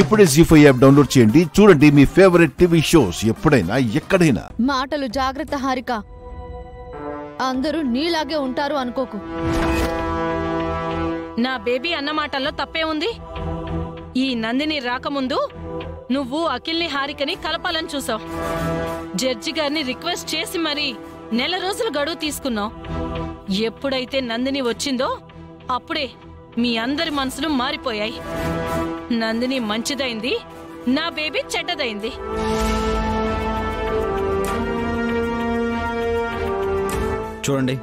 ఇప్పుడే జీ5 app download చేయండి. చూడండి మీ ఫేవరెట్ టీవీ షోస్ ఎప్పుడైనా ఎక్కడైనా. మాటలు జాగ్రత్త హారిక, అందరూ నీలాగే ఉంటారు అనుకోకు. నా బేబీ అన్న మాటల్లో తప్పే ఉంది. ఈ నందిని రాకముందు నువ్వు అఖిల్ని హారికని కలపాలని చూసావు. జడ్జి గారిని రిక్వెస్ట్ చేసి మరీ నెల రోజులు గడువు తీసుకున్నావు. ఎప్పుడైతే నందిని వచ్చిందో అప్పుడే మీ అందరి మనసులు మారిపోయాయి. నందిని మంచిదైంది, నా బేబీ చెడ్డదైంది. చూడండి,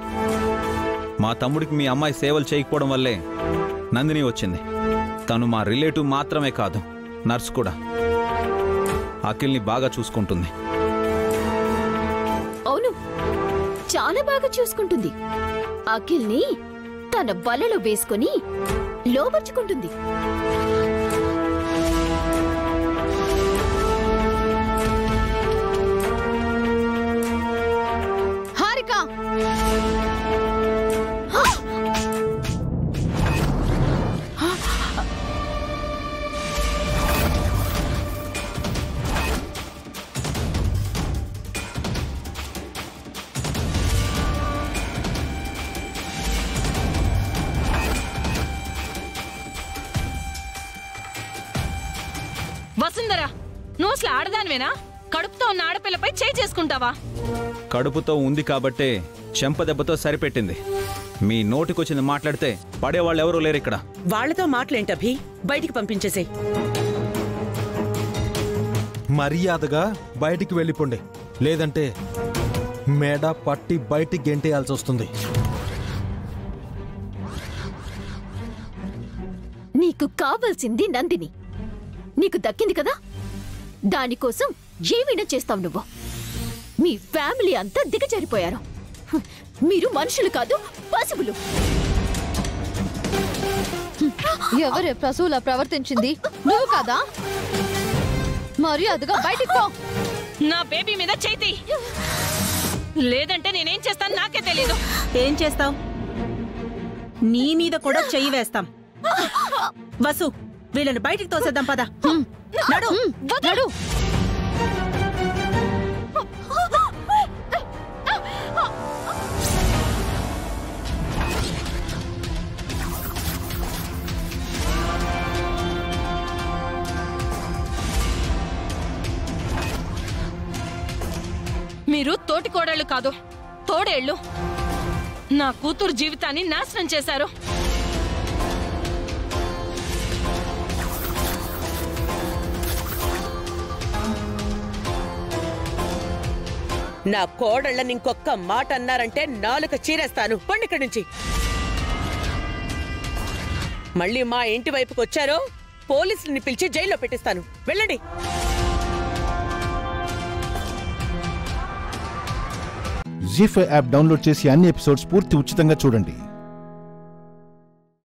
మా తమ్ముడికి మీ అమ్మాయి సేవలు చేయకపోవడం వల్లే నందిని వచ్చింది. తను మా రిలేటివ్ మాత్రమే కాదు, నర్స్ కూడా. అఖిల్ని బాగా చూసుకుంటుంది. అవును, చాలా బాగా చూసుకుంటుంది. అఖిల్ని తన వలలో వేసుకుని లోబర్చుకుంటుంది. హారిక, వసుంధరా, నువ్వు అసలు ఆడదానివేనా? కడుపుతో ఉన్న ఆడపిల్లపై చేయి చేసుకుంటావా? కడుపుతో ఉంది కాబట్టే చెంపదెబ్బతో సరిపెట్టింది. మీ నోటికొచ్చింది మాట్లాడితే పడేవాళ్ళు ఎవరూ లేరు ఇక్కడ. వాళ్లతో మాట్లాడేంటి అభి? బయటికి పంపించేసే. మర్యాదగా బయటికి వెళ్ళిపోండి, లేదంటే మేడ పట్టి బయటికి గెంటేయాల్సి వస్తుంది. నీకు కావాల్సింది నందిని, నీకు దక్కింది కదా. దానికోసం ఏమైనా చేస్తావు నువ్వు. మీ ఫ్యామిలీ అంతా దిగజారిపోయారు. మీరు మనుషులు కాదు, పశువులు. ఎవరే ప్రసూలా ప్రవర్తించింది? నువ్వు కాదా? మర్యాదగా బయటికి పో. నా బేబీ మీద చేతి, లేదంటే నేనేం చేస్తాను నాకే తెలీదు. ఏం చేస్తావు? నీ మీద కూడా చెయ్యి వేస్తాం. వసు, వీళ్ళని బయటికి తోసేద్దాం పద. నడు నడు. మీరు తోటి కోడళ్ళు కాదు, తోడేళ్ళు. నా కూతురు జీవితాన్ని నాశనం చేశారు. నా కోడళ్ళని ఇంకొక్క మాట అన్నారంటే నాలుక చీరేస్తాను. పండి ఇక్కడి నుంచి. మళ్ళీ మా ఇంటి వైపుకి వచ్చారో పోలీసుల్ని పిలిచి జైల్లో పెట్టిస్తాను. వెళ్ళండి. జీ5 యాప్ డౌన్లోడ్ చేసి అన్ని ఎపిసోడ్స్ పూర్తి ఉచితంగా చూడండి.